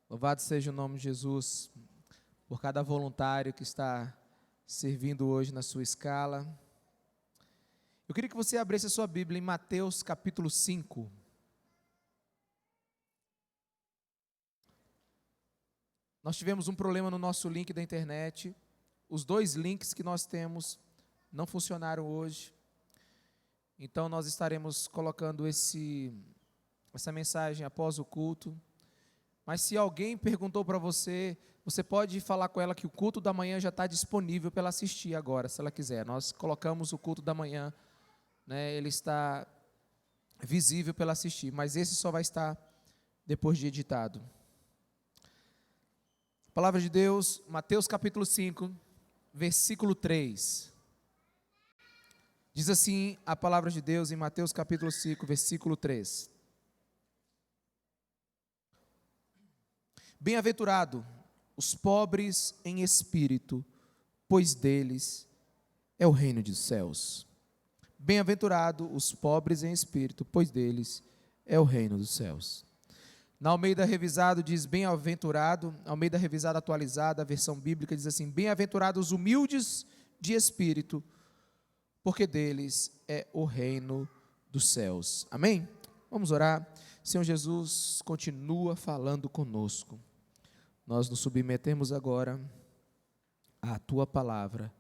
Louvado seja o nome de Jesus por cada voluntário que está servindo hoje na sua escala. Eu queria que você abrisse a sua Bíblia em Mateus capítulo 5. Nós tivemos um problema no nosso link da internet. Os dois links que nós temos não funcionaram hoje. Então nós estaremos colocando essa mensagem após o culto. Mas se alguém perguntou para você, você pode falar com ela que o culto da manhã já está disponível para ela assistir agora, se ela quiser. Nós colocamos o culto da manhã, né, ele está visível para ela assistir, mas esse só vai estar depois de editado. Palavra de Deus, Mateus capítulo 5, versículo 3. Diz assim a palavra de Deus em Mateus capítulo 5, versículo 3. Bem-aventurado os pobres em espírito, pois deles é o reino dos céus. Bem-aventurado os pobres em espírito, pois deles é o reino dos céus. Na Almeida Revisado diz bem-aventurado, Almeida Revisada atualizada, a versão bíblica diz assim: bem-aventurados os humildes de espírito, porque deles é o reino dos céus. Amém? Vamos orar. Senhor Jesus, continua falando conosco. Nós nos submetemos agora à Tua palavra.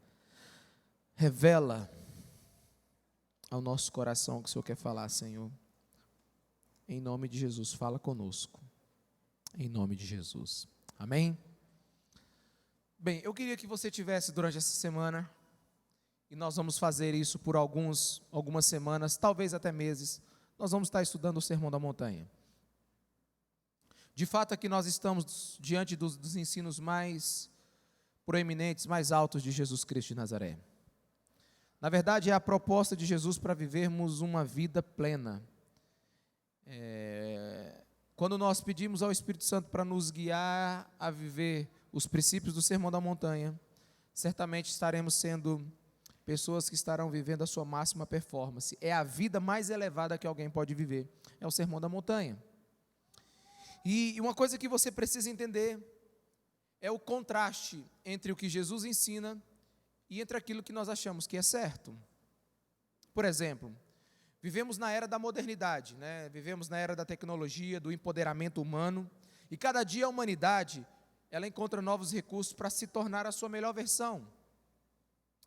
Revela ao nosso coração o que o Senhor quer falar, Senhor. Em nome de Jesus, fala conosco. Em nome de Jesus. Amém? Bem, eu queria que você tivesse durante essa semana, e nós vamos fazer isso por algumas semanas, talvez até meses. Nós vamos estar estudando o Sermão da Montanha. De fato, aqui nós estamos diante dos ensinos mais proeminentes, mais altos de Jesus Cristo de Nazaré. Na verdade, é a proposta de Jesus para vivermos uma vida plena. Quando nós pedimos ao Espírito Santo para nos guiar a viver os princípios do Sermão da Montanha, certamente estaremos sendo pessoas que estarão vivendo a sua máxima performance. É a vida mais elevada que alguém pode viver, é o Sermão da Montanha. E uma coisa que você precisa entender é o contraste entre o que Jesus ensina e entre aquilo que nós achamos que é certo. Por exemplo, vivemos na era da modernidade, né? Vivemos na era da tecnologia, do empoderamento humano, e cada dia a humanidade, ela encontra novos recursos para se tornar a sua melhor versão.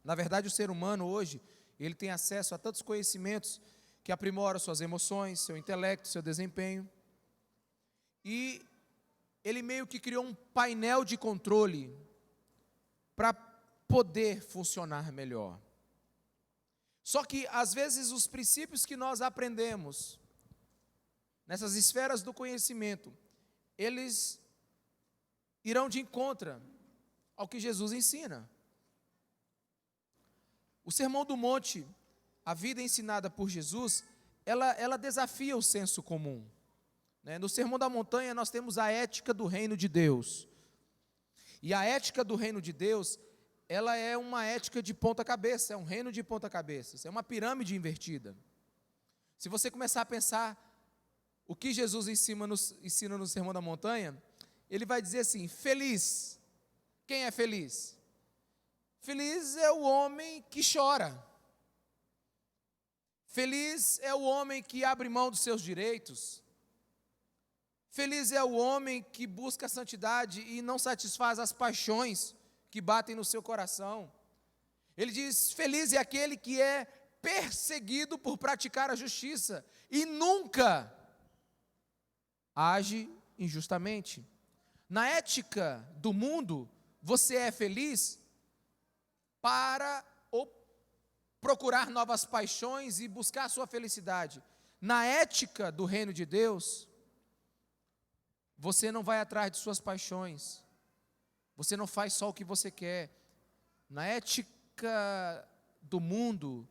Na verdade, o ser humano hoje, ele tem acesso a tantos conhecimentos que aprimoram suas emoções, seu intelecto, seu desempenho. E ele meio que criou um painel de controle para poder funcionar melhor. Só que, às vezes, os princípios que nós aprendemos nessas esferas do conhecimento, eles irão de encontro ao que Jesus ensina. O Sermão do Monte, a vida ensinada por Jesus, ela desafia o senso comum. No Sermão da Montanha nós temos a ética do reino de Deus. E a ética do reino de Deus, ela é uma ética de ponta cabeça, é um reino de ponta cabeça, é uma pirâmide invertida. Se você começar a pensar o que Jesus ensina no Sermão da Montanha, ele vai dizer assim: feliz. Quem é feliz? Feliz é o homem que chora. Feliz é o homem que abre mão dos seus direitos. Feliz é o homem que busca a santidade e não satisfaz as paixões que batem no seu coração. Ele diz: feliz é aquele que é perseguido por praticar a justiça e nunca age injustamente. Na ética do mundo, você é feliz para procurar novas paixões e buscar a sua felicidade. Na ética do reino de Deus, você não vai atrás de suas paixões. Você não faz só o que você quer. Na ética do mundo,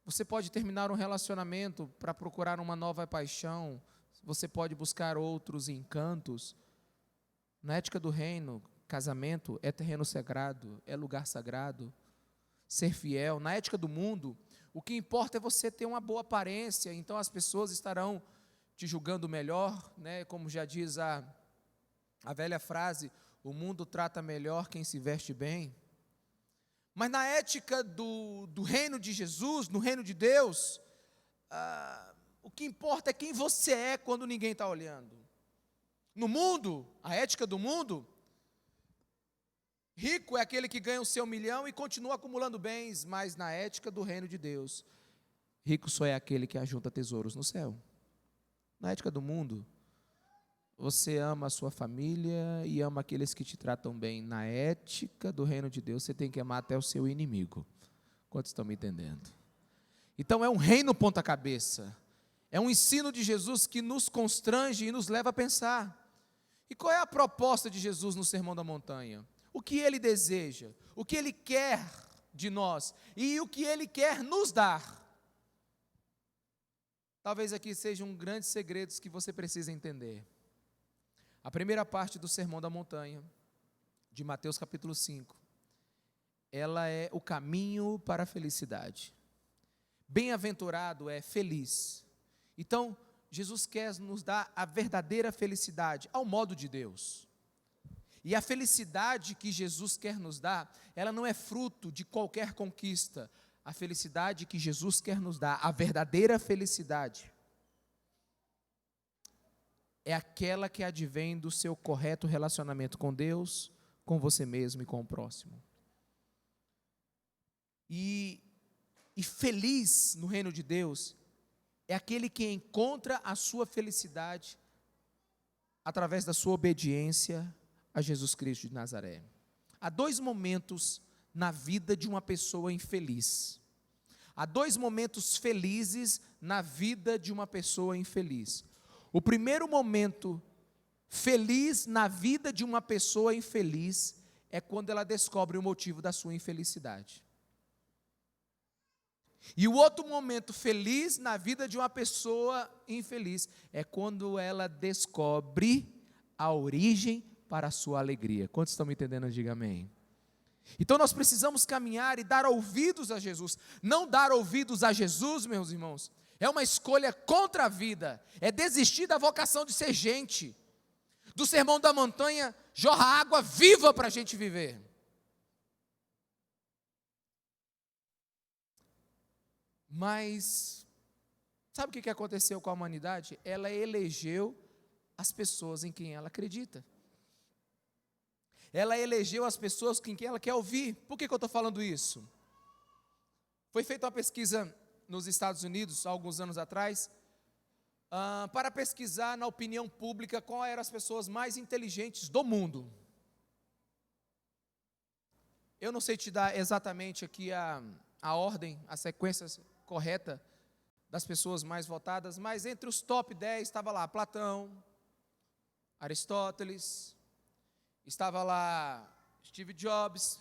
você pode terminar um relacionamento para procurar uma nova paixão. Você pode buscar outros encantos. Na ética do reino, casamento é terreno sagrado, é lugar sagrado. Ser fiel. Na ética do mundo, o que importa é você ter uma boa aparência. Então as pessoas estarão te julgando melhor, né? Como já diz a a velha frase, o mundo trata melhor quem se veste bem. Mas na ética do reino de Jesus, no reino de Deus, o que importa é quem você é quando ninguém está olhando. No mundo, a ética do mundo, rico é aquele que ganha o seu 1.000.000 e continua acumulando bens, mas na ética do reino de Deus, rico só é aquele que ajunta tesouros no céu. Na ética do mundo, você ama a sua família e ama aqueles que te tratam bem. Na ética do reino de Deus, você tem que amar até o seu inimigo. Quantos estão me entendendo? Então é um reino ponta cabeça. É um ensino de Jesus que nos constrange e nos leva a pensar. E qual é a proposta de Jesus no Sermão da Montanha? O que ele deseja? O que ele quer de nós? E o que ele quer nos dar? Talvez aqui sejam grandes segredos que você precisa entender. A primeira parte do Sermão da Montanha, de Mateus capítulo 5, ela é o caminho para a felicidade. Bem-aventurado é feliz. Então, Jesus quer nos dar a verdadeira felicidade, ao modo de Deus. E a felicidade que Jesus quer nos dar, ela não é fruto de qualquer conquista. A felicidade que Jesus quer nos dar, a verdadeira felicidade, é aquela que advém do seu correto relacionamento com Deus, com você mesmo e com o próximo. E feliz no reino de Deus é aquele que encontra a sua felicidade através da sua obediência a Jesus Cristo de Nazaré. Há 2 momentos na vida de uma pessoa infeliz. Há 2 momentos felizes na vida de uma pessoa infeliz. O primeiro momento feliz na vida de uma pessoa infeliz é quando ela descobre o motivo da sua infelicidade. E o outro momento feliz na vida de uma pessoa infeliz é quando ela descobre a origem para a sua alegria. Quantos estão me entendendo? Diga amém. Então nós precisamos caminhar e dar ouvidos a Jesus. Não dar ouvidos a Jesus, meus irmãos, é uma escolha contra a vida, é desistir da vocação de ser gente. Do Sermão da Montanha jorra água viva para a gente viver. Mas, sabe o que aconteceu com a humanidade? Ela elegeu as pessoas em quem ela acredita. Ela elegeu as pessoas em quem ela quer ouvir. Por que eu estou falando isso? Foi feita uma pesquisa nos Estados Unidos, há alguns anos atrás, para pesquisar na opinião pública qual eram as pessoas mais inteligentes do mundo. Eu não sei te dar exatamente aqui a ordem, a sequência correta das pessoas mais votadas, mas entre os top 10 estava lá Platão, Aristóteles, estava lá Steve Jobs,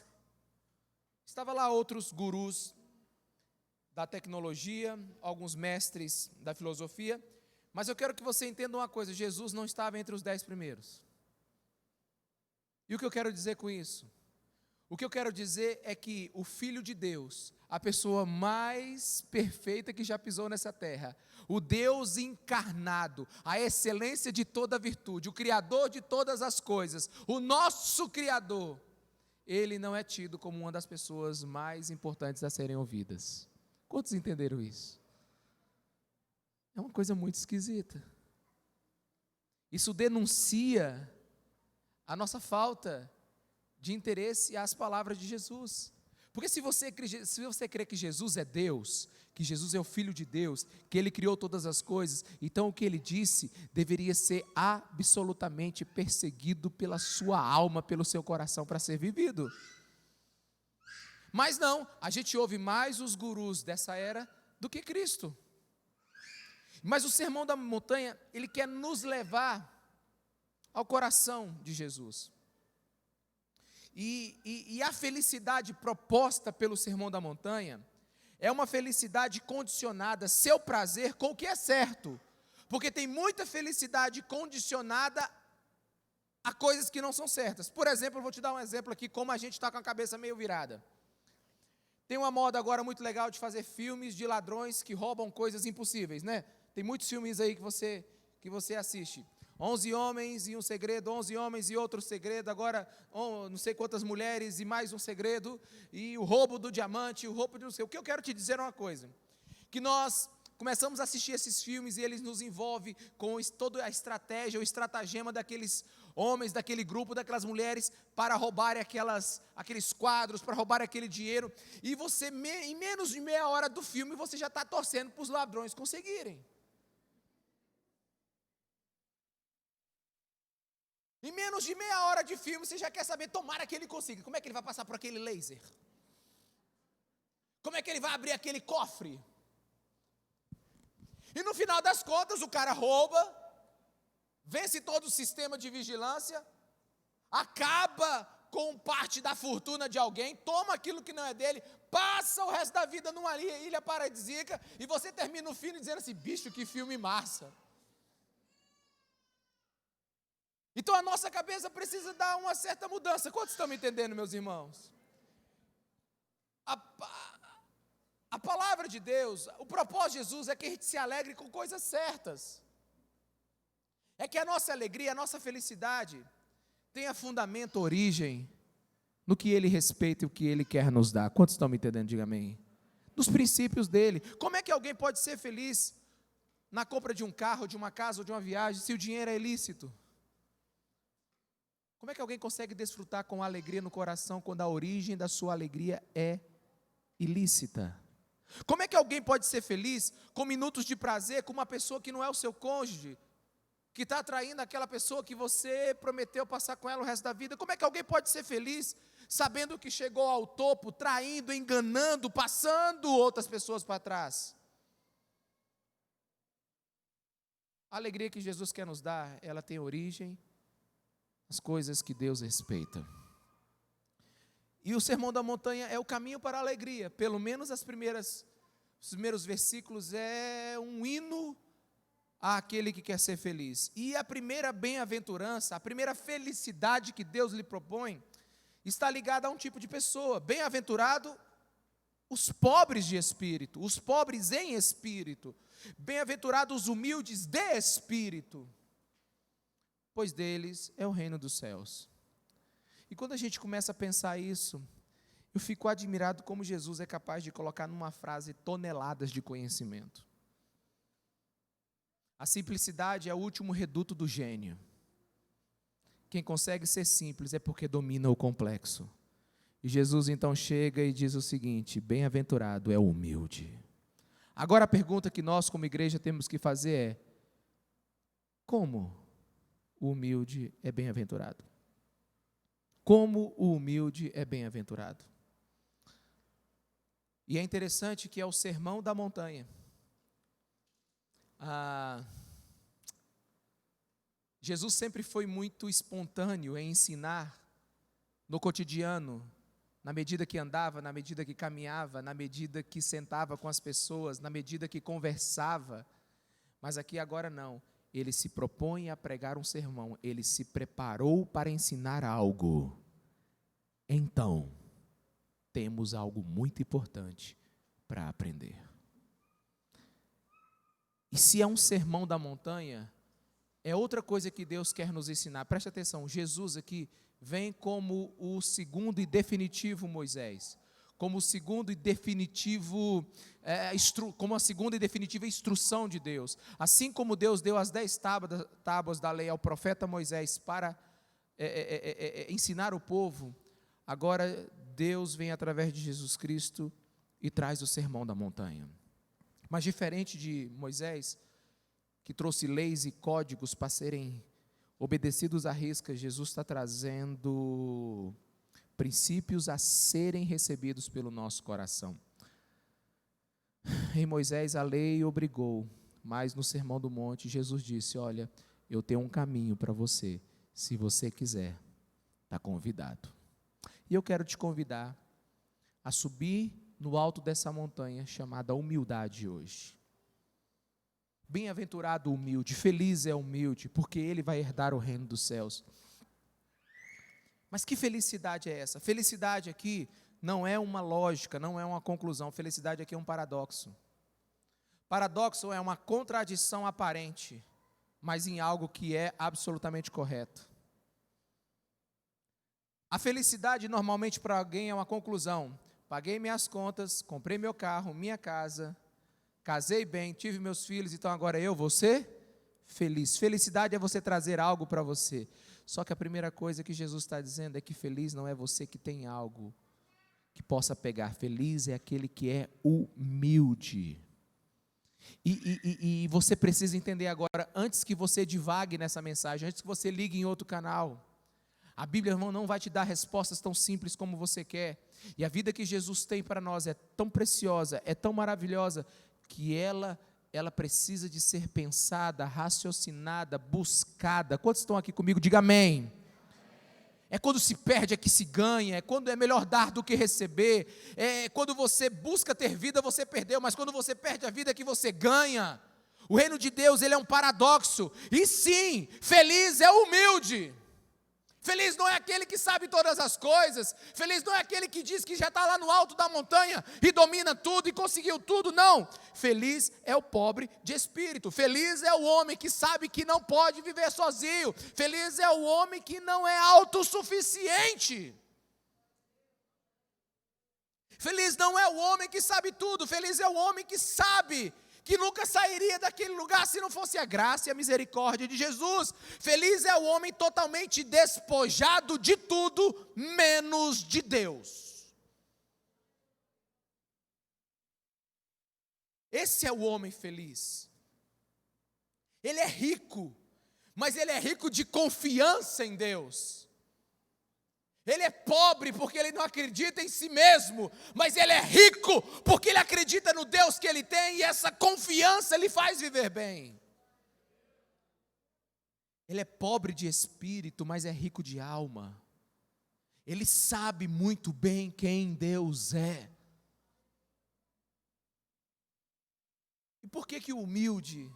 estava lá outros gurus da tecnologia, alguns mestres da filosofia, mas eu quero que você entenda uma coisa: Jesus não estava entre os 10 primeiros. E o que eu quero dizer com isso? O que eu quero dizer é que o Filho de Deus, a pessoa mais perfeita que já pisou nessa terra, o Deus encarnado, a excelência de toda virtude, o Criador de todas as coisas, o nosso Criador, ele não é tido como uma das pessoas mais importantes a serem ouvidas. Quantos entenderam isso? É uma coisa muito esquisita. Isso denuncia a nossa falta de interesse às palavras de Jesus. Porque se você crê que Jesus é Deus, que Jesus é o Filho de Deus, que Ele criou todas as coisas, então o que Ele disse deveria ser absolutamente perseguido pela sua alma, pelo seu coração, para ser vivido. Mas não, a gente ouve mais os gurus dessa era do que Cristo. Mas o Sermão da Montanha, ele quer nos levar ao coração de Jesus. E a felicidade proposta pelo Sermão da Montanha é uma felicidade condicionada, seu prazer, com o que é certo. Porque tem muita felicidade condicionada a coisas que não são certas. Por exemplo, eu vou te dar um exemplo aqui, como a gente está com a cabeça meio virada. Tem uma moda agora muito legal de fazer filmes de ladrões que roubam coisas impossíveis, né? Tem muitos filmes aí que você assiste, 11 homens e um segredo, 11 homens e outro segredo, agora não sei quantas mulheres e mais um segredo, e o roubo do diamante, o roubo de não sei. O que eu quero te dizer é uma coisa, que nós começamos a assistir esses filmes e eles nos envolvem com toda a estratégia, o estratagema daqueles homens, daquele grupo, daquelas mulheres, para roubarem aqueles quadros, para roubar aquele dinheiro, e você, em menos de meia hora do filme, você já está torcendo para os ladrões conseguirem. Em menos de meia hora de filme, você já quer saber, tomara que ele consiga, como é que ele vai passar por aquele laser? Como é que ele vai abrir aquele cofre? E no final das contas, o cara rouba, vence todo o sistema de vigilância, acaba com parte da fortuna de alguém, toma aquilo que não é dele, passa o resto da vida numa ilha paradisíaca, e você termina o filme dizendo assim, bicho, que filme massa. Então a nossa cabeça precisa dar uma certa mudança. Quantos estão me entendendo, meus irmãos? A palavra de Deus, o propósito de Jesus é que a gente se alegre com coisas certas. É que a nossa alegria, a nossa felicidade tenha fundamento, origem no que Ele respeita e o que Ele quer nos dar. Quantos estão me entendendo? Diga amém. Nos princípios dEle. Como é que alguém pode ser feliz na compra de um carro, de uma casa ou de uma viagem, se o dinheiro é ilícito? Como é que alguém consegue desfrutar com alegria no coração quando a origem da sua alegria é ilícita? Como é que alguém pode ser feliz com minutos de prazer com uma pessoa que não é o seu cônjuge, que está atraindo aquela pessoa que você prometeu passar com ela o resto da vida? Como é que alguém pode ser feliz sabendo que chegou ao topo, traindo, enganando, passando outras pessoas para trás? A alegria que Jesus quer nos dar, ela tem origem nas coisas que Deus respeita. E o Sermão da Montanha é o caminho para a alegria. Pelo menos os primeiros versículos é um hino àquele que quer ser feliz. E a primeira bem-aventurança, a primeira felicidade que Deus lhe propõe, está ligada a um tipo de pessoa. Bem-aventurado os pobres de espírito, os pobres em espírito. Bem-aventurados os humildes de espírito, pois deles é o reino dos céus. E quando a gente começa a pensar isso, eu fico admirado como Jesus é capaz de colocar numa frase toneladas de conhecimento. A simplicidade é o último reduto do gênio. Quem consegue ser simples é porque domina o complexo. E Jesus então chega e diz o seguinte: bem-aventurado é o humilde. Agora a pergunta que nós como igreja temos que fazer é: como o humilde é bem-aventurado? Como o humilde é bem-aventurado? E é interessante que é o Sermão da Montanha. Jesus sempre foi muito espontâneo em ensinar no cotidiano, na medida que andava, na medida que caminhava, na medida que sentava com as pessoas, na medida que conversava. Mas aqui agora não. Ele se propõe a pregar um sermão, ele se preparou para ensinar algo. Então, temos algo muito importante para aprender. E se é um sermão da montanha, é outra coisa que Deus quer nos ensinar. Preste atenção, Jesus aqui vem como o segundo e definitivo Moisés, como o segundo e definitivo, como a segunda e definitiva instrução de Deus. Assim como Deus deu as 10 tábuas da lei ao profeta Moisés para ensinar o povo, agora Deus vem através de Jesus Cristo e traz o sermão da montanha. Mas diferente de Moisés, que trouxe leis e códigos para serem obedecidos à risca, Jesus está trazendo princípios a serem recebidos pelo nosso coração. Em Moisés a lei obrigou, mas no Sermão do Monte Jesus disse: olha, eu tenho um caminho para você, se você quiser, está convidado. E eu quero te convidar a subir no alto dessa montanha chamada humildade hoje. Bem-aventurado o humilde, feliz é o humilde, porque ele vai herdar o reino dos céus. Mas que felicidade é essa? Felicidade aqui não é uma lógica, não é uma conclusão. Felicidade aqui é um paradoxo. Paradoxo é uma contradição aparente. mas em algo que é absolutamente correto. A felicidade normalmente para alguém é uma conclusão. Paguei minhas contas, comprei meu carro, minha casa, casei bem, tive meus filhos, então agora eu vou ser feliz. Felicidade é você trazer algo para você. Só que a primeira coisa que Jesus está dizendo é que feliz não é você que tem algo que possa pegar. Feliz é aquele que é humilde. E você precisa entender agora, antes que você divague nessa mensagem, antes que você ligue em outro canal, a Bíblia, irmão, não vai te dar respostas tão simples como você quer. E a vida que Jesus tem para nós é tão preciosa, é tão maravilhosa, que ela precisa de ser pensada, raciocinada, buscada. Quantos estão aqui comigo? Diga amém. É quando se perde é que se ganha, é quando é melhor dar do que receber, é quando você busca ter vida, você perdeu, mas quando você perde a vida é que você ganha. O reino de Deus, ele é um paradoxo, e sim, feliz é o humilde. Feliz não é aquele que sabe todas as coisas, feliz não é aquele que diz que já está lá no alto da montanha e domina tudo e conseguiu tudo, não. Feliz é o pobre de espírito, feliz é o homem que sabe que não pode viver sozinho, feliz é o homem que não é autossuficiente. Feliz não é o homem que sabe tudo, feliz é o homem que sabe que nunca sairia daquele lugar se não fosse a graça e a misericórdia de Jesus. Feliz é o homem totalmente despojado de tudo, menos de Deus. Esse é o homem feliz. Ele é rico, mas ele é rico de confiança em Deus. Ele é pobre porque ele não acredita em si mesmo, mas ele é rico porque ele acredita no Deus que ele tem, e essa confiança lhe faz viver bem. Ele é pobre de espírito, mas é rico de alma. Ele sabe muito bem quem Deus é. E por que o humilde,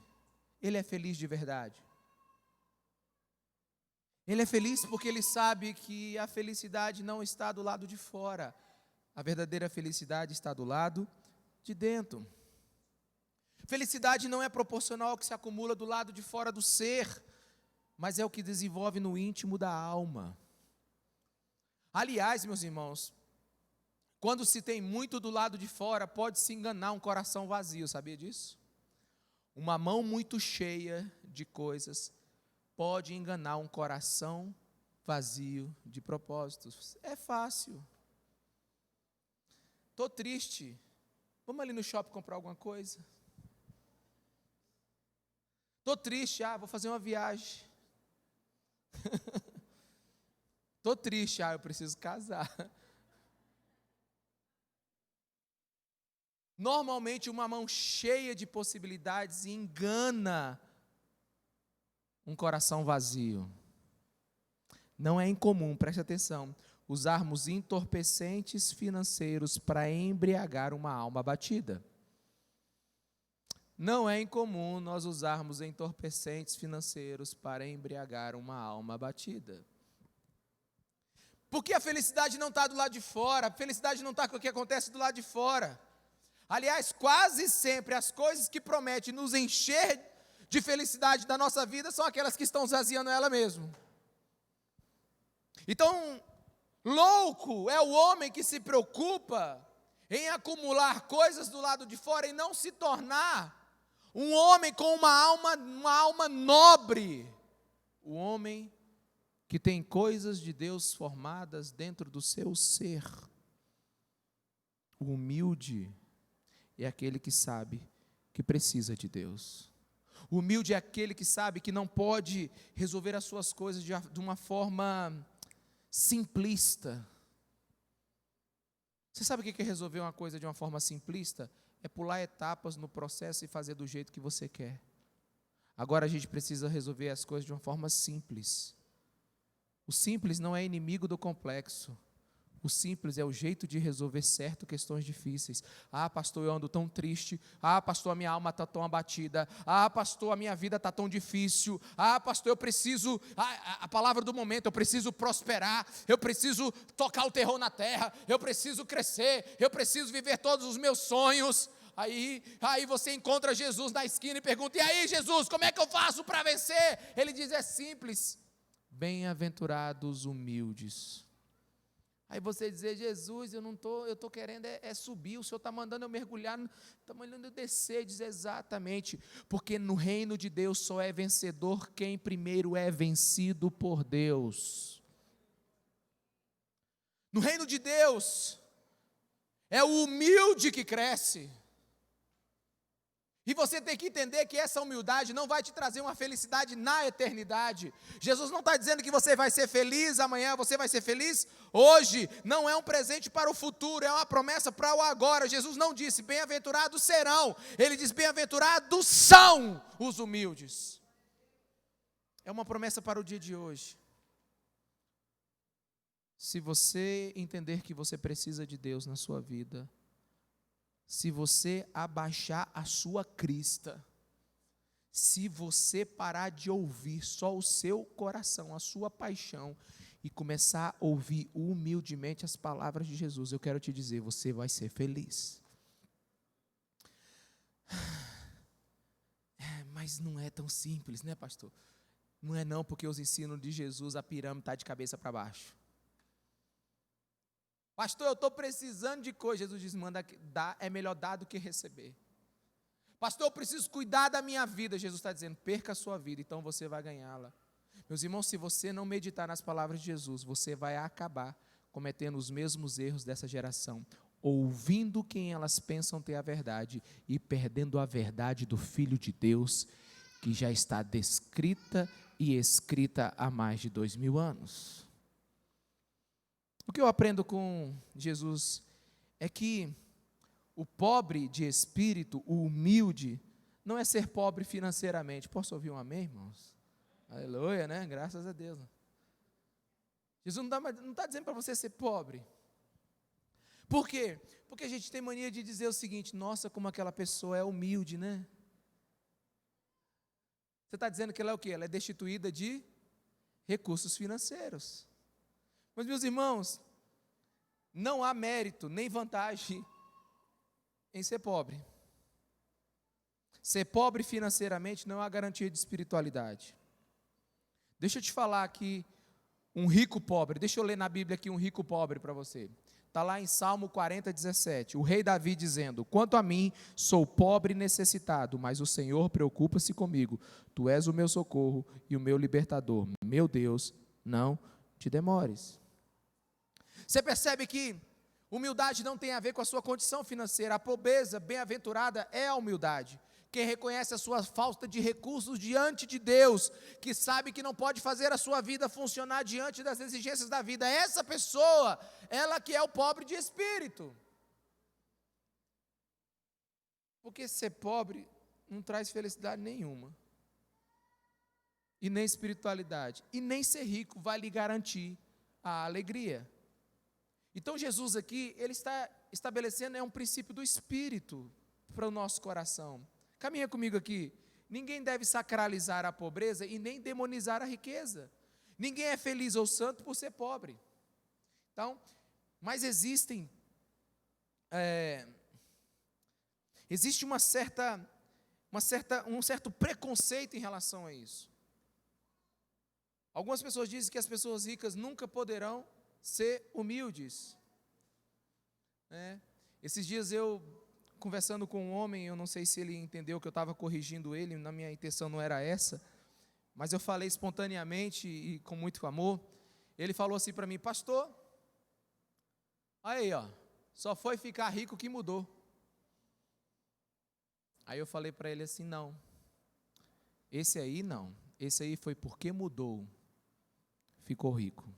ele é feliz de verdade? Ele é feliz porque ele sabe que a felicidade não está do lado de fora. A verdadeira felicidade está do lado de dentro. Felicidade não é proporcional ao que se acumula do lado de fora do ser, mas é o que desenvolve no íntimo da alma. Aliás, meus irmãos, quando se tem muito do lado de fora, pode-se enganar um coração vazio, sabia disso? Uma mão muito cheia de coisas pode enganar um coração vazio de propósitos. É fácil. Estou triste. Vamos ali no shopping comprar alguma coisa? Estou triste. Vou fazer uma viagem. Estou triste. Eu preciso casar. Normalmente uma mão cheia de possibilidades engana um coração vazio. Não é incomum, preste atenção, usarmos entorpecentes financeiros para embriagar uma alma abatida. Não é incomum nós usarmos entorpecentes financeiros para embriagar uma alma abatida. Porque a felicidade não está do lado de fora, a felicidade não está com o que acontece do lado de fora. Aliás, quase sempre as coisas que prometem nos encher de felicidade da nossa vida são aquelas que estão esvaziando ela mesmo. Então, louco é o homem que se preocupa em acumular coisas do lado de fora e não se tornar um homem com uma alma nobre. O homem que tem coisas de Deus formadas dentro do seu ser. O humilde é aquele que sabe que precisa de Deus. O humilde é aquele que sabe que não pode resolver as suas coisas de uma forma simplista. Você sabe o que é resolver uma coisa de uma forma simplista? É pular etapas no processo e fazer do jeito que você quer. Agora a gente precisa resolver as coisas de uma forma simples. O simples não é inimigo do complexo. O simples é o jeito de resolver certo questões difíceis. Pastor, eu ando tão triste. Pastor, a minha alma está tão abatida. Pastor, a minha vida está tão difícil. Pastor, eu preciso, a palavra do momento, eu preciso prosperar. Eu preciso tocar o terror na terra. Eu preciso crescer. Eu preciso viver todos os meus sonhos. Aí você encontra Jesus na esquina e pergunta: e aí, Jesus, como é que eu faço para vencer? Ele diz: é simples. Bem-aventurados humildes. Aí você dizer: Jesus, eu estou querendo subir, o Senhor está mandando eu mergulhar, está mandando eu descer. Diz: exatamente, porque no reino de Deus só é vencedor quem primeiro é vencido por Deus. No reino de Deus, é o humilde que cresce. E você tem que entender que essa humildade não vai te trazer uma felicidade na eternidade. Jesus não está dizendo que você vai ser feliz amanhã, você vai ser feliz hoje. Não é um presente para o futuro, é uma promessa para o agora. Jesus não disse: bem-aventurados serão. Ele diz: bem-aventurados são os humildes. É uma promessa para o dia de hoje. Se você entender que você precisa de Deus na sua vida, se você abaixar a sua crista, se você parar de ouvir só o seu coração, a sua paixão, e começar a ouvir humildemente as palavras de Jesus, eu quero te dizer, você vai ser feliz. Mas não é tão simples, né, pastor? Não é não, porque os ensinos de Jesus, a pirâmide está de cabeça para baixo. Pastor, eu estou precisando de coisa. Jesus diz: manda dar, é melhor dar do que receber. Pastor, eu preciso cuidar da minha vida. Jesus está dizendo: perca a sua vida, então você vai ganhá-la. Meus irmãos, se você não meditar nas palavras de Jesus, você vai acabar cometendo os mesmos erros dessa geração, ouvindo quem elas pensam ter a verdade e perdendo a verdade do Filho de Deus, que já está descrita e escrita há mais de 2000 anos. O que eu aprendo com Jesus é que o pobre de espírito, o humilde, não é ser pobre financeiramente. Posso ouvir um amém, irmãos? Aleluia, né? Graças a Deus. Jesus não está dizendo para você ser pobre. Por quê? Porque a gente tem mania de dizer o seguinte: nossa, como aquela pessoa é humilde, né? Você está dizendo que ela é o quê? Ela é destituída de recursos financeiros. Mas, meus irmãos, não há mérito nem vantagem em ser pobre. Ser pobre financeiramente não é uma garantia de espiritualidade. Deixa eu te falar aqui, um rico pobre. Deixa eu ler na Bíblia aqui um rico pobre para você. Está lá em Salmo 40, 17. O rei Davi dizendo: quanto a mim, sou pobre e necessitado, mas o Senhor preocupa-se comigo. Tu és o meu socorro e o meu libertador. Meu Deus, não te demores. Você percebe que humildade não tem a ver com a sua condição financeira. A pobreza bem-aventurada é a humildade. Quem reconhece a sua falta de recursos diante de Deus, que sabe que não pode fazer a sua vida funcionar diante das exigências da vida, essa pessoa, ela que é o pobre de espírito. Porque ser pobre não traz felicidade nenhuma, e nem espiritualidade, e nem ser rico vai lhe garantir a alegria. Então Jesus aqui, ele está estabelecendo um princípio do Espírito para o nosso coração. Caminha comigo aqui. Ninguém deve sacralizar a pobreza e nem demonizar a riqueza. Ninguém é feliz ou santo por ser pobre. Então, mas existe um certo preconceito em relação a isso. Algumas pessoas dizem que as pessoas ricas nunca poderão ser humildes. Esses dias eu, conversando com um homem, eu não sei se ele entendeu que eu estava corrigindo ele, na minha intenção não era essa, mas eu falei espontaneamente e com muito amor. Ele falou assim para mim: pastor, aí ó, só foi ficar rico que mudou. Aí eu falei para ele assim: não, esse aí não, esse aí foi porque mudou, ficou rico.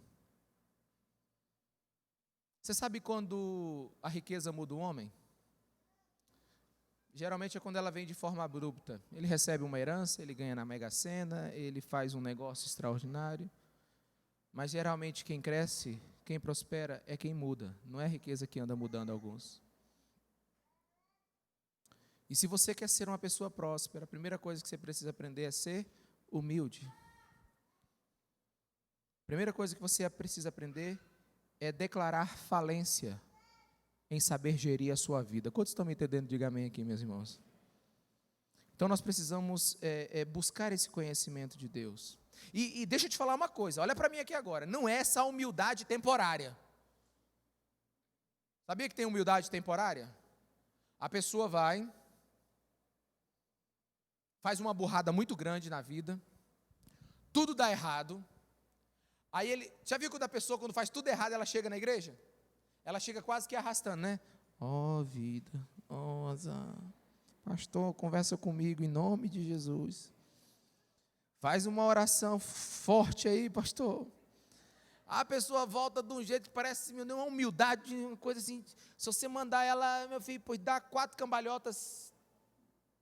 Você sabe quando a riqueza muda o homem? Geralmente é quando ela vem de forma abrupta. Ele recebe uma herança, ele ganha na Mega Sena, ele faz um negócio extraordinário. Mas geralmente quem cresce, quem prospera, é quem muda. Não é a riqueza que anda mudando alguns. E se você quer ser uma pessoa próspera, a primeira coisa que você precisa aprender é ser humilde. A primeira coisa que você precisa aprender é declarar falência em saber gerir a sua vida. Quantos estão me entendendo? Diga amém aqui, meus irmãos. Então nós precisamos buscar esse conhecimento de Deus. E deixa eu te falar uma coisa, olha para mim aqui agora, não é essa humildade temporária. Sabia que tem humildade temporária? A pessoa faz uma burrada muito grande na vida, tudo dá errado, aí já viu quando a pessoa, quando faz tudo errado, ela chega na igreja? Ela chega quase que arrastando, né? Ó vida, ó azar. Pastor, conversa comigo em nome de Jesus. Faz uma oração forte aí, pastor. A pessoa volta de um jeito que parece, meu Deus, uma humildade, uma coisa assim. Se você mandar ela, meu filho, pois dá 4 cambalhotas,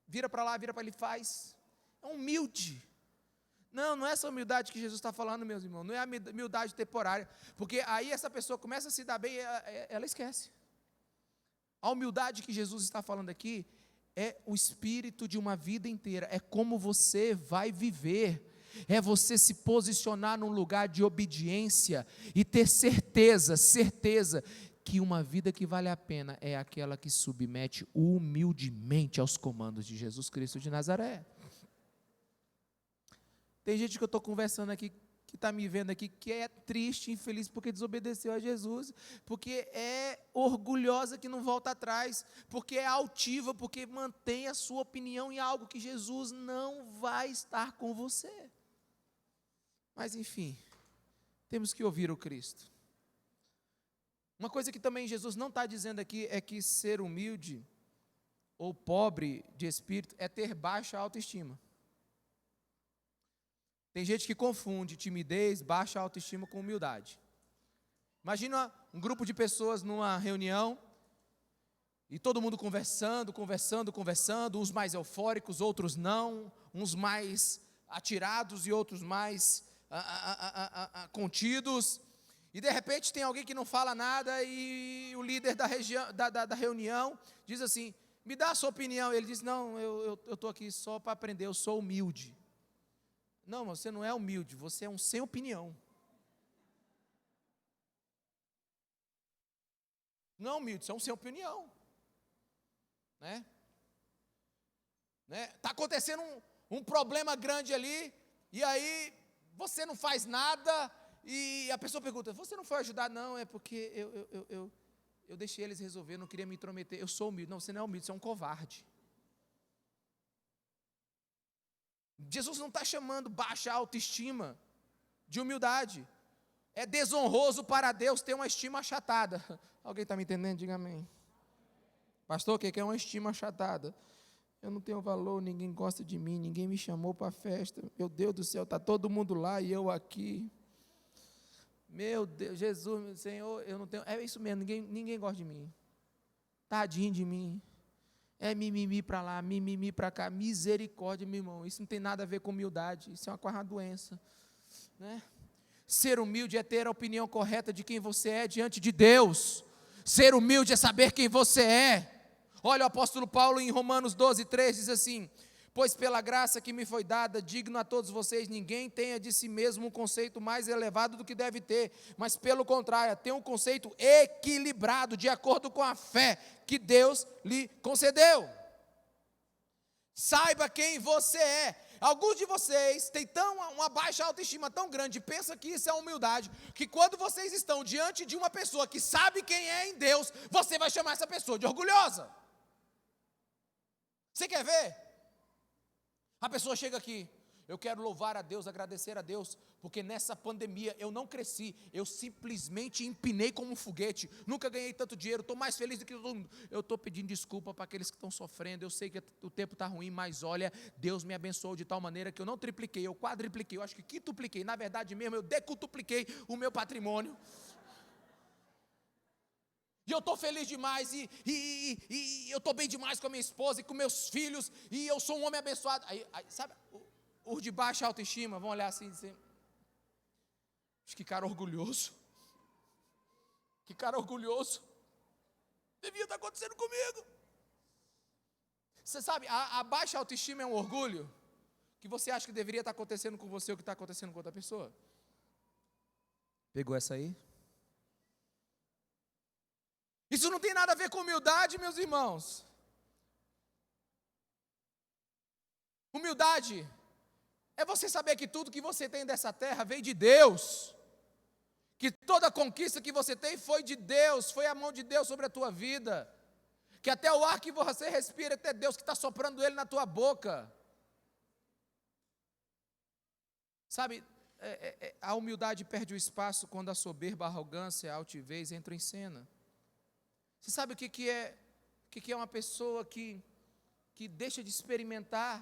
vira para lá, vira para ali, faz. É humilde. Não é essa humildade que Jesus está falando, meus irmãos. Não é a humildade temporária. Porque aí essa pessoa começa a se dar bem e ela esquece. A humildade que Jesus está falando aqui é o espírito de uma vida inteira. É como você vai viver. É você se posicionar num lugar de obediência e ter certeza que uma vida que vale a pena é aquela que submete humildemente aos comandos de Jesus Cristo de Nazaré. Tem gente que eu estou conversando aqui, que está me vendo aqui, que é triste, infeliz, porque desobedeceu a Jesus, porque é orgulhosa que não volta atrás, porque é altiva, porque mantém a sua opinião em algo que Jesus não vai estar com você. Mas enfim, temos que ouvir o Cristo. Uma coisa que também Jesus não está dizendo aqui é que ser humilde ou pobre de espírito é ter baixa autoestima. Tem gente que confunde timidez, baixa autoestima com humildade. Imagina um grupo de pessoas numa reunião e todo mundo conversando, uns mais eufóricos, outros não, uns mais atirados e outros mais contidos. E de repente tem alguém que não fala nada e o líder da reunião diz assim, me dá a sua opinião. Ele diz, não, eu estou aqui só para aprender, eu sou humilde. Não, você não é humilde, você é um sem opinião. Não é humilde, você é um sem opinião. Né? Tá acontecendo um problema grande ali, e aí você não faz nada, e a pessoa pergunta, você não foi ajudar? Não, é porque eu deixei eles resolver, não queria me intrometer, eu sou humilde. Não, você não é humilde, você é um covarde. Jesus não está chamando baixa autoestima de humildade. É desonroso para Deus ter uma estima achatada. Alguém está me entendendo? Diga amém. Pastor, o que é uma estima achatada? Eu não tenho valor, ninguém gosta de mim, ninguém me chamou para a festa. Meu Deus do céu, está todo mundo lá e eu aqui. Meu Deus, Jesus, meu Senhor, eu não tenho. É isso mesmo, ninguém gosta de mim. Tadinho de mim. É mimimi para lá, mimimi para cá, misericórdia, meu irmão. Isso não tem nada a ver com humildade, isso é uma doença. Né? Ser humilde é ter a opinião correta de quem você é diante de Deus. Ser humilde é saber quem você é. Olha o apóstolo Paulo em Romanos 12:3 diz assim, pois pela graça que me foi dada, digno a todos vocês, ninguém tenha de si mesmo um conceito mais elevado do que deve ter, mas pelo contrário, tenha um conceito equilibrado, de acordo com a fé que Deus lhe concedeu. Saiba quem você é. Alguns de vocês têm uma baixa autoestima tão grande, pensa que isso é humildade, que quando vocês estão diante de uma pessoa que sabe quem é em Deus, você vai chamar essa pessoa de orgulhosa. Você quer ver? A pessoa chega aqui, eu quero louvar a Deus, agradecer a Deus, porque nessa pandemia eu não cresci, eu simplesmente empinei como um foguete, nunca ganhei tanto dinheiro, estou mais feliz do que todo mundo. Eu estou pedindo desculpa para aqueles que estão sofrendo, eu sei que o tempo está ruim, mas olha, Deus me abençoou de tal maneira que eu não tripliquei, eu quadripliquei, eu acho que quintupliquei, na verdade mesmo eu decutupliquei o meu patrimônio. E eu estou feliz demais, e eu estou bem demais com a minha esposa e com meus filhos, e eu sou um homem abençoado. Aí sabe, os de baixa autoestima vão olhar assim e dizer, que cara orgulhoso, devia estar acontecendo comigo. Você sabe, a baixa autoestima é um orgulho, que você acha que deveria estar acontecendo com você o que está acontecendo com outra pessoa. Pegou essa aí? Isso não tem nada a ver com humildade, meus irmãos. Humildade é você saber que tudo que você tem dessa terra veio de Deus. Que toda conquista que você tem foi de Deus, foi a mão de Deus sobre a tua vida. Que até o ar que você respira, até Deus que está soprando ele na tua boca. Sabe, a humildade perde o espaço quando a soberba, a arrogância, a altivez entram em cena. Você sabe o que é uma pessoa que deixa de experimentar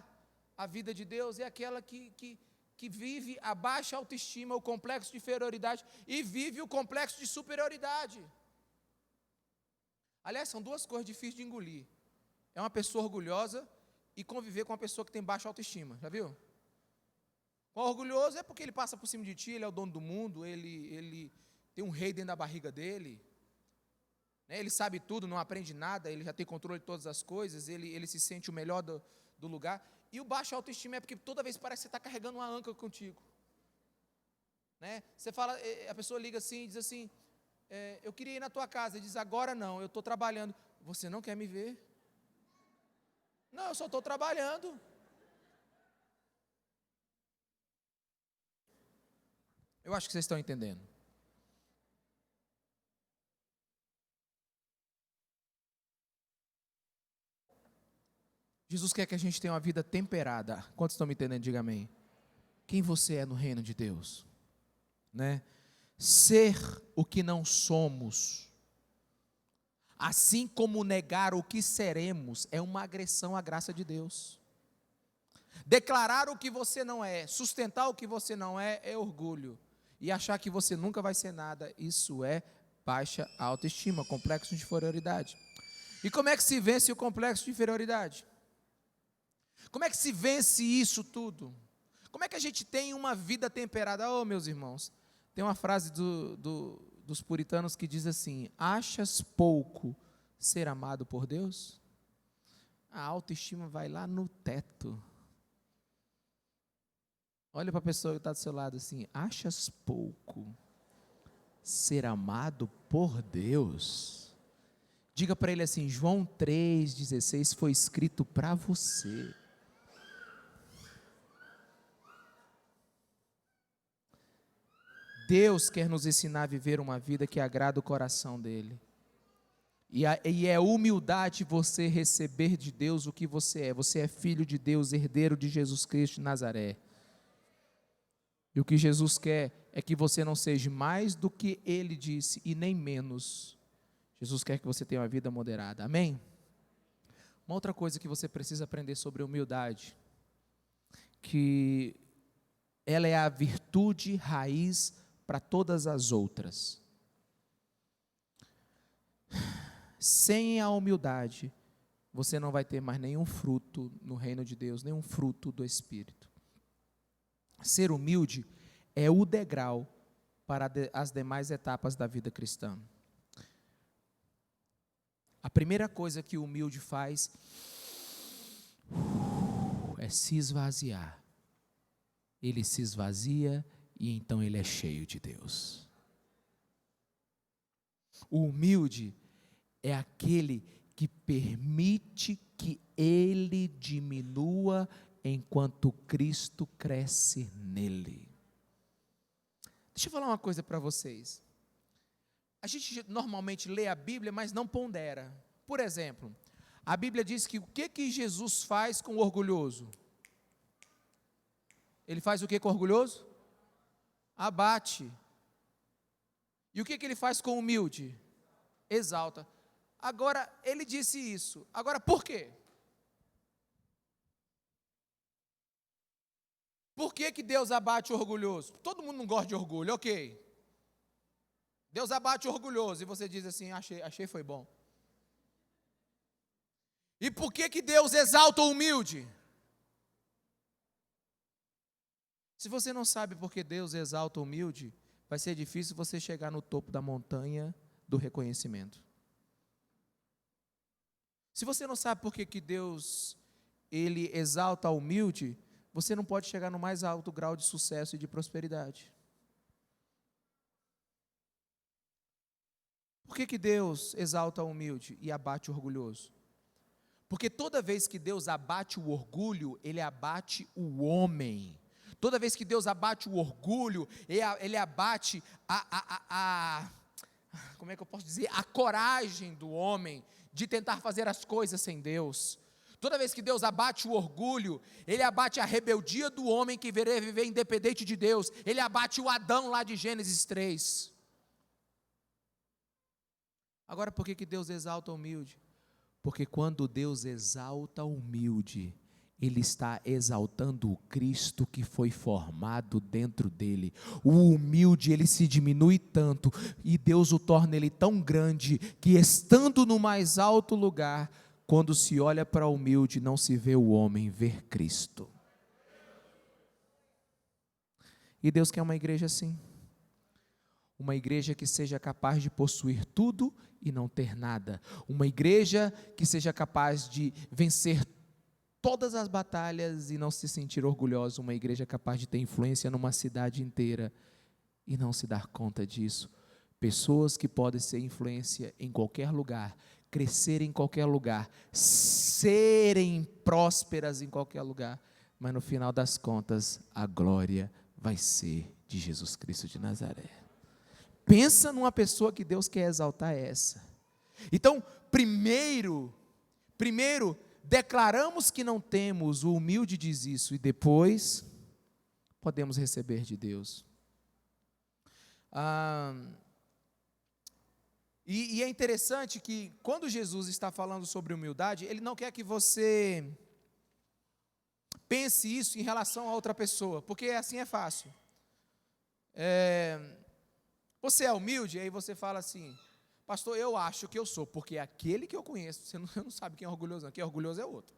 a vida de Deus? É aquela que vive a baixa autoestima, o complexo de inferioridade, e vive o complexo de superioridade. Aliás, são duas coisas difíceis de engolir. É uma pessoa orgulhosa e conviver com uma pessoa que tem baixa autoestima, já viu? O orgulhoso é porque ele passa por cima de ti, ele é o dono do mundo, ele tem um rei dentro da barriga dele, né? Ele sabe tudo, não aprende nada, ele já tem controle de todas as coisas, ele se sente o melhor do lugar. E o baixo autoestima é porque toda vez parece que você está carregando uma anca contigo, né? Você fala, a pessoa liga assim e diz assim, eu queria ir na tua casa. Ele diz, agora não, eu estou trabalhando. Você não quer me ver? Não, eu só estou trabalhando. Eu acho que vocês estão entendendo. Jesus quer que a gente tenha uma vida temperada. Quantos estão me entendendo? Diga amém. Quem você é no reino de Deus, né? Ser o que não somos, assim como negar o que seremos, é uma agressão à graça de Deus. Declarar o que você não é, sustentar o que você não é orgulho. E achar que você nunca vai ser nada, isso é baixa autoestima, complexo de inferioridade. E como é que se vence o complexo de inferioridade? Como é que se vence isso tudo? Como é que a gente tem uma vida temperada? Oh, meus irmãos, tem uma frase dos puritanos que diz assim: achas pouco ser amado por Deus? A autoestima vai lá no teto. Olha para a pessoa que está do seu lado assim: achas pouco ser amado por Deus? Diga para ele assim: João 3,16 foi escrito para você. Deus quer nos ensinar a viver uma vida que agrada o coração dele. E é humildade você receber de Deus o que você é. Você é filho de Deus, herdeiro de Jesus Cristo de Nazaré. E o que Jesus quer é que você não seja mais do que Ele disse e nem menos. Jesus quer que você tenha uma vida moderada. Amém? Uma outra coisa que você precisa aprender sobre humildade, que ela é a virtude raiz para todas as outras. Sem a humildade, você não vai ter mais nenhum fruto no reino de Deus, nenhum fruto do Espírito. Ser humilde é o degrau para as demais etapas da vida cristã. A primeira coisa que o humilde faz é se esvaziar. Ele se esvazia e então ele é cheio de Deus. O humilde é aquele que permite que ele diminua enquanto Cristo cresce nele. Deixa eu falar uma coisa para vocês. A gente normalmente lê a Bíblia, mas não pondera. Por exemplo, a Bíblia diz que o que Jesus faz com o orgulhoso? Ele faz o que com o orgulhoso? Abate. E o que ele faz com o humilde? Exalta. Agora, ele disse isso. Agora, por quê? Por que Deus abate o orgulhoso? Todo mundo não gosta de orgulho, ok. Deus abate o orgulhoso e você diz assim, achei foi bom. E por que Deus exalta o humilde? Se você não sabe por que Deus exalta o humilde, vai ser difícil você chegar no topo da montanha do reconhecimento. Se você não sabe por que Deus ele exalta o humilde, você não pode chegar no mais alto grau de sucesso e de prosperidade. Por que Deus exalta o humilde e abate o orgulhoso? Porque toda vez que Deus abate o orgulho, Ele abate o homem. Toda vez que Deus abate o orgulho, Ele abate como é que eu posso dizer? A coragem do homem de tentar fazer as coisas sem Deus. Toda vez que Deus abate o orgulho, Ele abate a rebeldia do homem que querer viver independente de Deus. Ele abate o Adão lá de Gênesis 3. Agora, por que Deus exalta o humilde? Porque quando Deus exalta o humilde, Ele está exaltando o Cristo que foi formado dentro dele. O humilde, ele se diminui tanto, e Deus o torna ele tão grande, que estando no mais alto lugar, quando se olha para o humilde, não se vê o homem, vê Cristo. E Deus quer uma igreja assim. Uma igreja que seja capaz de possuir tudo e não ter nada. Uma igreja que seja capaz de vencer todas as batalhas e não se sentir orgulhosa. Uma igreja capaz de ter influência numa cidade inteira e não se dar conta disso. Pessoas que podem ser influência em qualquer lugar, crescer em qualquer lugar, serem prósperas em qualquer lugar, mas no final das contas, a glória vai ser de Jesus Cristo de Nazaré. Pensa numa pessoa que Deus quer exaltar essa. Então, primeiro, declaramos que não temos, o humilde diz isso, e depois podemos receber de Deus. E é interessante que quando Jesus está falando sobre humildade, Ele não quer que você pense isso em relação a outra pessoa, porque assim é fácil. Você é humilde, aí você fala assim: pastor, eu acho que eu sou, porque aquele que eu conheço, você não sabe quem é orgulhoso não, quem é orgulhoso é outro.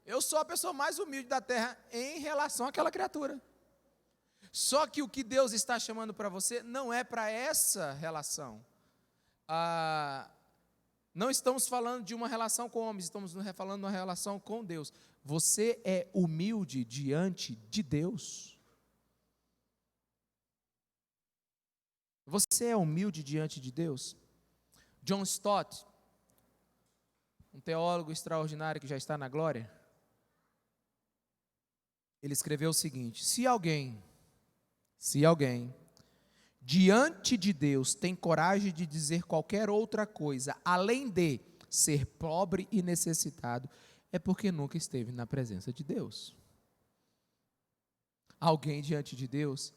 Eu sou a pessoa mais humilde da terra em relação àquela criatura. Só que o que Deus está chamando para você não é para essa relação. Não estamos falando de uma relação com homens, estamos falando de uma relação com Deus. Você é humilde diante de Deus. Você é humilde diante de Deus? John Stott, um teólogo extraordinário que já está na glória, ele escreveu o seguinte: se alguém, diante de Deus, tem coragem de dizer qualquer outra coisa, além de ser pobre e necessitado, é porque nunca esteve na presença de Deus. Alguém diante de Deus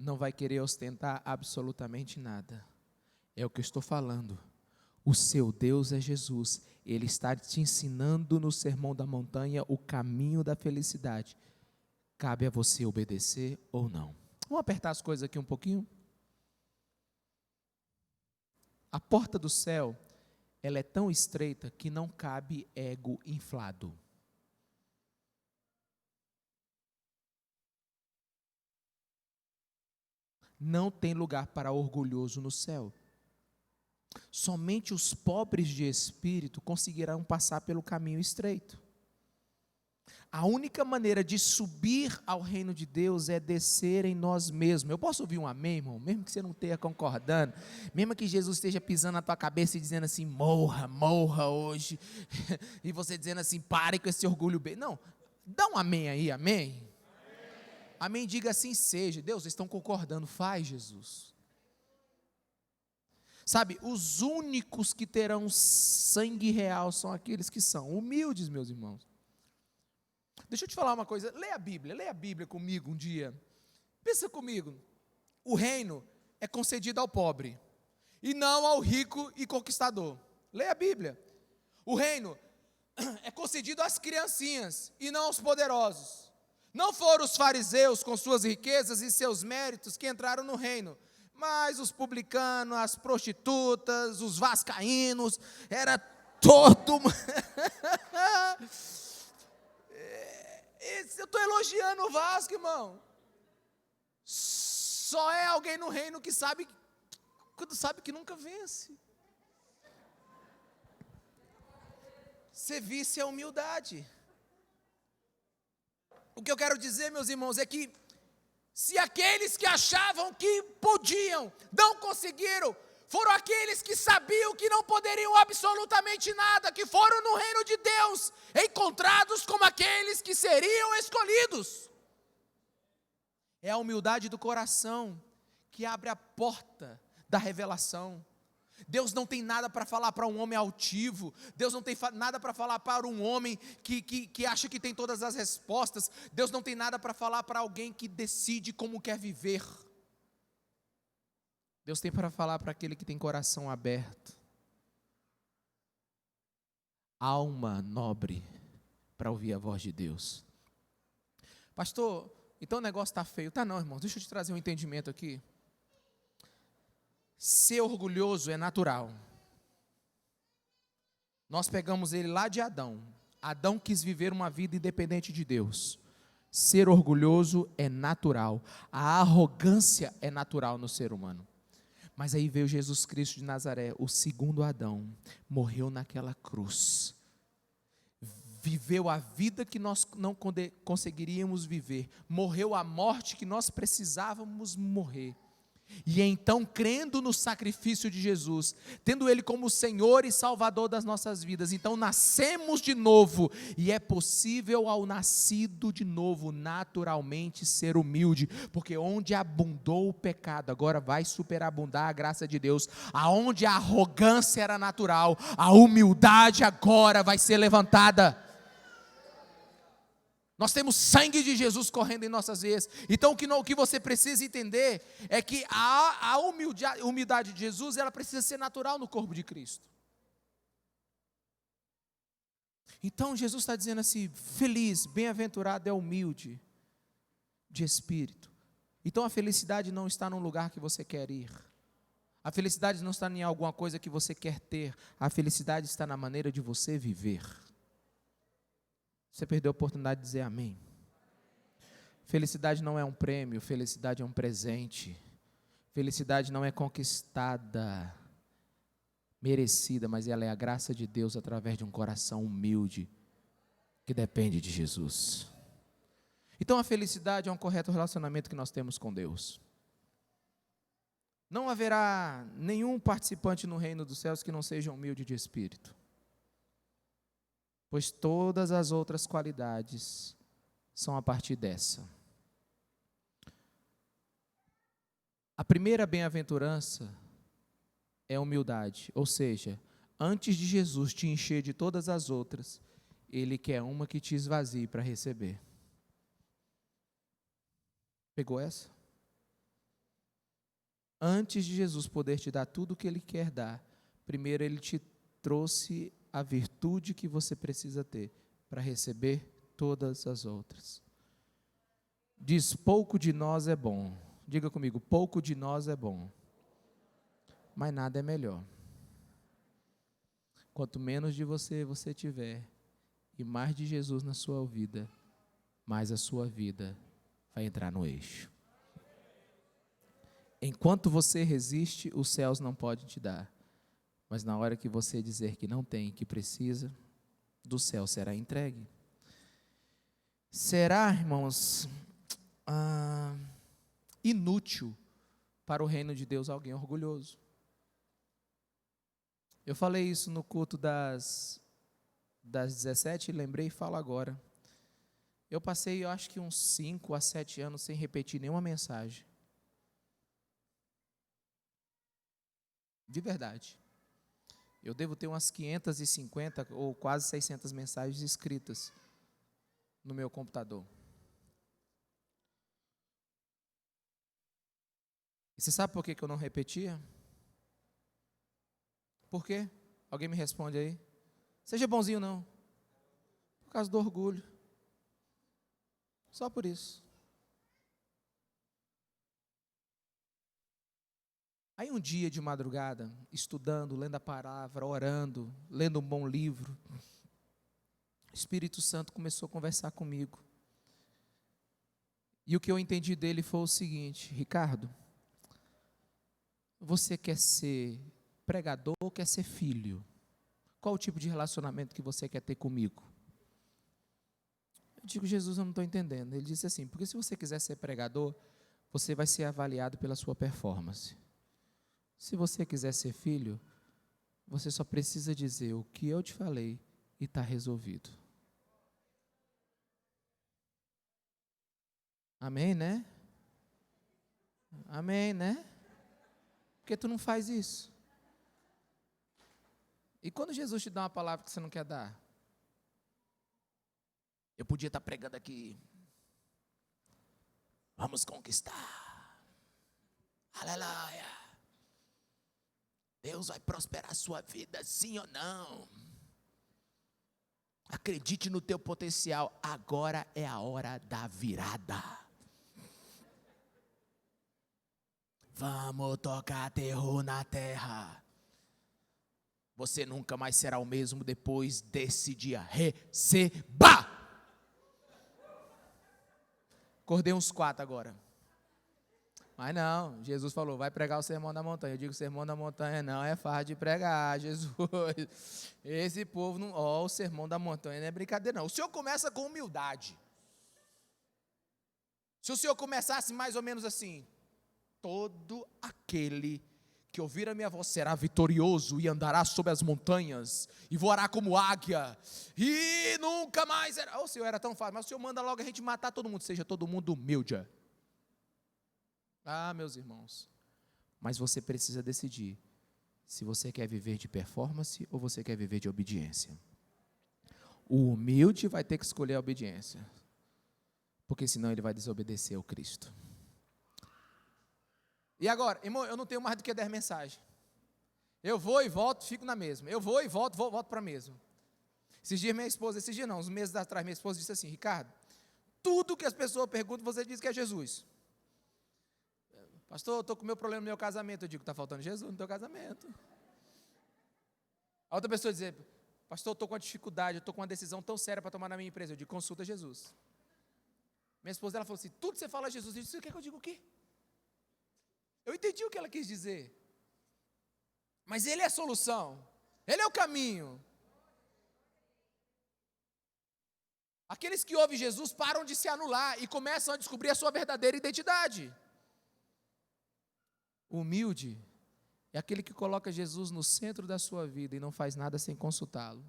não vai querer ostentar absolutamente nada. É o que eu estou falando. O seu Deus é Jesus. Ele está te ensinando no Sermão da Montanha o caminho da felicidade. Cabe a você obedecer ou não. Vamos apertar as coisas aqui um pouquinho? A porta do céu, ela é tão estreita que não cabe ego inflado. Não tem lugar para orgulhoso no céu. Somente os pobres de espírito conseguirão passar pelo caminho estreito. A única maneira de subir ao reino de Deus é descer em nós mesmos. Eu posso ouvir um amém, irmão? Mesmo que você não esteja concordando, mesmo que Jesus esteja pisando na tua cabeça e dizendo assim: morra hoje, e você dizendo assim: pare com esse orgulho. Não, dá um amém aí, amém? Amém, diga assim seja. Deus, vocês estão concordando, faz, Jesus. Sabe, os únicos que terão sangue real são aqueles que são humildes, meus irmãos. Deixa eu te falar uma coisa, leia a Bíblia comigo um dia. Pensa comigo, o reino é concedido ao pobre, e não ao rico e conquistador. Leia a Bíblia. O reino é concedido às criancinhas, e não aos poderosos. Não foram os fariseus com suas riquezas e seus méritos que entraram no reino, mas os publicanos, as prostitutas, os vascaínos, era todo... Eu estou elogiando o Vasco, irmão. Só é alguém no reino que sabe, quando sabe que nunca vence. Ser vice é humildade. O que eu quero dizer, meus irmãos, é que Se aqueles que achavam que podiam, não conseguiram, foram aqueles que sabiam que não poderiam absolutamente nada, que foram no reino de Deus, encontrados como aqueles que seriam escolhidos. É a humildade do coração que abre a porta da revelação. Deus não tem nada para falar para um homem altivo. Deus não tem nada para falar para um homem que acha que tem todas as respostas. Deus não tem nada para falar para alguém que decide como quer viver. Deus tem para falar para aquele que tem coração aberto, alma nobre, para ouvir a voz de Deus. Pastor, então o negócio está feio. Tá não, irmão, deixa eu te trazer um entendimento aqui. Ser orgulhoso é natural. Nós pegamos ele lá de Adão. Adão quis viver uma vida independente de Deus. Ser orgulhoso é natural. A arrogância é natural no ser humano. Mas aí veio Jesus Cristo de Nazaré, o segundo Adão, morreu naquela cruz. Viveu a vida que nós não conseguiríamos viver. Morreu a morte que nós precisávamos morrer. E então, crendo no sacrifício de Jesus, tendo Ele como Senhor e Salvador das nossas vidas, então nascemos de novo, e é possível ao nascido de novo, naturalmente ser humilde, porque onde abundou o pecado, agora vai superabundar a graça de Deus. Aonde a arrogância era natural, a humildade agora vai ser levantada. Nós temos sangue de Jesus correndo em nossas veias. Então o que você precisa entender é que a humildade de Jesus, ela precisa ser natural no corpo de Cristo. Então Jesus está dizendo assim: feliz, bem-aventurado é o humilde de espírito. Então a felicidade não está num lugar que você quer ir. A felicidade não está em alguma coisa que você quer ter. A felicidade está na maneira de você viver. Você perdeu a oportunidade de dizer amém. Felicidade não é um prêmio, felicidade é um presente. Felicidade não é conquistada, merecida, mas ela é a graça de Deus através de um coração humilde, que depende de Jesus. Então a felicidade é um correto relacionamento que nós temos com Deus. Não haverá nenhum participante no reino dos céus que não seja humilde de espírito. Pois todas as outras qualidades são a partir dessa. A primeira bem-aventurança é a humildade, ou seja, antes de Jesus te encher de todas as outras, Ele quer uma que te esvazie para receber. Pegou essa? Antes de Jesus poder te dar tudo o que Ele quer dar, primeiro Ele te trouxe a virtude que você precisa ter para receber todas as outras. Diz: pouco de nós é bom. Diga comigo: pouco de nós é bom, mas nada é melhor. Quanto menos de você tiver e mais de Jesus na sua vida, mais a sua vida vai entrar no eixo. Enquanto você resiste, os céus não podem te dar. Mas na hora que você dizer que não tem, que precisa, do céu será entregue. Será, irmãos, inútil para o reino de Deus alguém orgulhoso. Eu falei isso no culto das 17, lembrei e falo agora. Eu passei, eu acho que uns 5 a 7 anos sem repetir nenhuma mensagem. De verdade. Eu devo ter umas 550 ou quase 600 mensagens escritas no meu computador. E você sabe por que eu não repetia? Por quê? Alguém me responde aí. Seja bonzinho não. Por causa do orgulho. Só por isso. Aí um dia de madrugada, estudando, lendo a palavra, orando, lendo um bom livro, o Espírito Santo começou a conversar comigo. E o que eu entendi dele foi o seguinte: Ricardo, você quer ser pregador ou quer ser filho? Qual o tipo de relacionamento que você quer ter comigo? Eu digo: Jesus, eu não estou entendendo. Ele disse assim: porque se você quiser ser pregador, você vai ser avaliado pela sua performance. Se você quiser ser filho, você só precisa dizer o que eu te falei e está resolvido. Amém, né? Amém, né? Porque tu não faz isso. E quando Jesus te dá uma palavra que você não quer dar? Eu podia estar pregando aqui. Vamos conquistar. Aleluia. Deus vai prosperar a sua vida, sim ou não? Acredite no teu potencial. Agora é a hora da virada. Vamos tocar terror na terra. Você nunca mais será o mesmo depois desse dia. Receba! Acordei uns 4 agora. Mas não, Jesus falou, vai pregar o sermão da montanha. Eu digo, sermão da montanha não é fácil de pregar, Jesus. Esse povo não, o sermão da montanha não é brincadeira não. O Senhor começa com humildade. Se o Senhor começasse mais ou menos assim, todo aquele que ouvir a minha voz será vitorioso e andará sobre as montanhas e voará como águia e nunca mais será. O Senhor era tão fácil, mas o Senhor manda logo a gente matar todo mundo, seja todo mundo humilde. Ah, meus irmãos, mas você precisa decidir se você quer viver de performance ou você quer viver de obediência. O humilde vai ter que escolher a obediência, porque senão ele vai desobedecer ao Cristo. E agora, irmão, eu não tenho mais do que 10 mensagens. Eu vou e volto, fico na mesma. Eu vou e volto para a mesma. Esses dias não, uns meses atrás, minha esposa disse assim, Ricardo, tudo que as pessoas perguntam, você diz que é Jesus. Pastor, eu estou com o meu problema no meu casamento. Eu digo, está faltando Jesus no teu casamento. A outra pessoa diz, pastor, eu estou com uma dificuldade, eu estou com uma decisão tão séria para tomar na minha empresa. Eu digo, consulta Jesus. Minha esposa, ela falou assim, tudo que você fala é Jesus. Eu disse, você quer que eu diga o quê? Eu entendi o que ela quis dizer. Mas Ele é a solução. Ele é o caminho. Aqueles que ouvem Jesus param de se anular e começam a descobrir a sua verdadeira identidade. O humilde é aquele que coloca Jesus no centro da sua vida e não faz nada sem consultá-lo.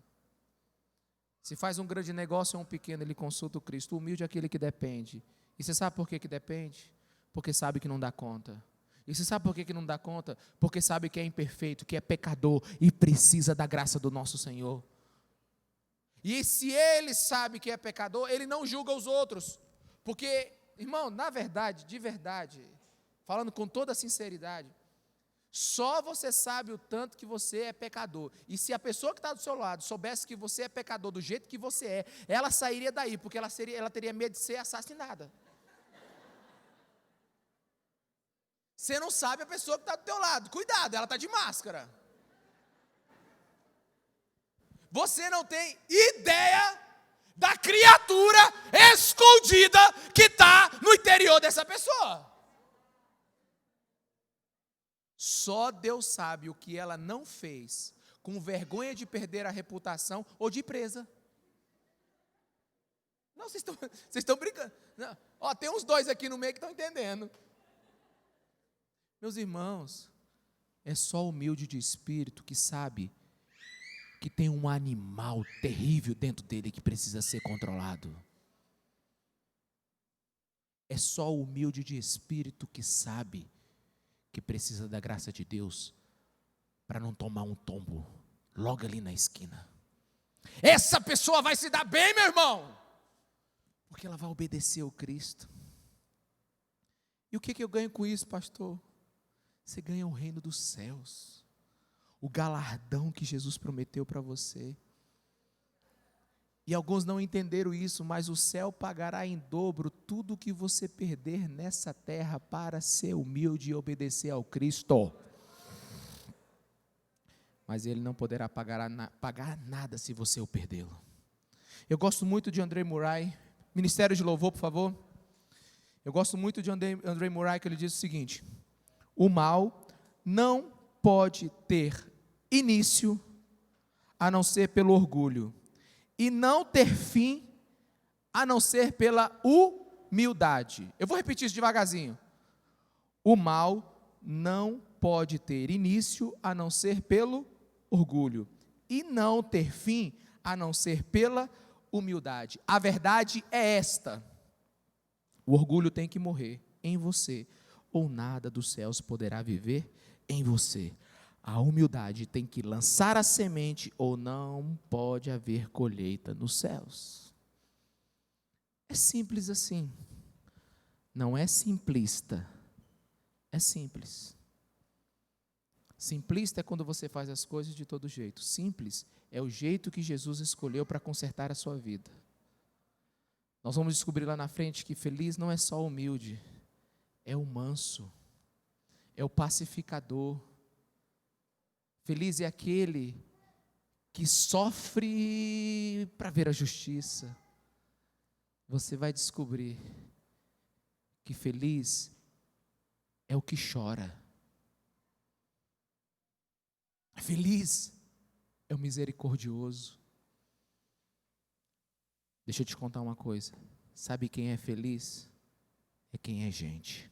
Se faz um grande negócio ou um pequeno, ele consulta o Cristo. O humilde é aquele que depende. E você sabe por que depende? Porque sabe que não dá conta. E você sabe por que não dá conta? Porque sabe que é imperfeito, que é pecador e precisa da graça do nosso Senhor. E se ele sabe que é pecador, ele não julga os outros. Porque, irmão, na verdade, de verdade, falando com toda sinceridade, só você sabe o tanto que você é pecador. E se a pessoa que está do seu lado soubesse que você é pecador do jeito que você é, ela sairia daí, porque ela teria medo de ser assassinada. Você não sabe a pessoa que está do teu lado. Cuidado, ela está de máscara. Você não tem ideia da criatura escondida que está no interior dessa pessoa. Só Deus sabe o que ela não fez, com vergonha de perder a reputação ou de ir presa. Não, vocês estão brincando. Não. Ó, tem uns 2 aqui no meio que estão entendendo. Meus irmãos, é só humilde de espírito que sabe que tem um animal terrível dentro dele que precisa ser controlado. É só humilde de espírito que sabe que precisa da graça de Deus para não tomar um tombo logo ali na esquina. Essa pessoa vai se dar bem, meu irmão, porque ela vai obedecer ao Cristo. E o que eu ganho com isso, pastor? Você ganha o reino dos céus, o galardão que Jesus prometeu para você. E alguns não entenderam isso, mas o céu pagará em dobro tudo o que você perder nessa terra para ser humilde e obedecer ao Cristo. Mas Ele não poderá pagar nada se você o perdê-lo. Eu gosto muito de André Murray. Ministério de Louvor, por favor. Eu gosto muito de André Murray, que ele diz o seguinte: o mal não pode ter início a não ser pelo orgulho, e não ter fim a não ser pela humildade. Eu vou repetir isso devagarzinho. O mal não pode ter início a não ser pelo orgulho, e não ter fim a não ser pela humildade. A verdade é esta: o orgulho tem que morrer em você, ou nada dos céus poderá viver em você. A humildade tem que lançar a semente, ou não pode haver colheita nos céus. É simples assim. Não é simplista. É simples. Simplista é quando você faz as coisas de todo jeito. Simples é o jeito que Jesus escolheu para consertar a sua vida. Nós vamos descobrir lá na frente que feliz não é só humilde, é o manso, é o pacificador. Feliz é aquele que sofre para ver a justiça. Você vai descobrir que feliz é o que chora. Feliz é o misericordioso. Deixa eu te contar uma coisa. Sabe quem é feliz? É quem é gente.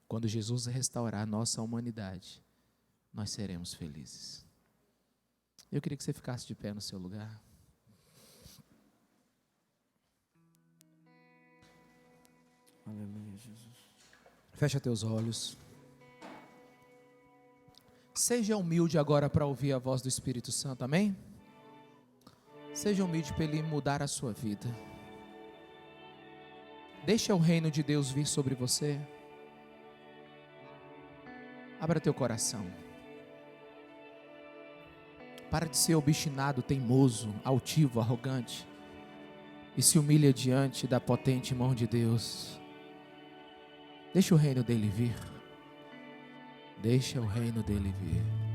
Quando Jesus restaurar a nossa humanidade, nós seremos felizes. Eu queria que você ficasse de pé no seu lugar. Aleluia, Jesus. Fecha teus olhos. Seja humilde agora para ouvir a voz do Espírito Santo, amém? Seja humilde para Ele mudar a sua vida. Deixa o reino de Deus vir sobre você. Abra teu coração. Para de ser obstinado, teimoso, altivo, arrogante. E se humilha diante da potente mão de Deus. Deixa o reino dele vir. Deixa o reino dele vir.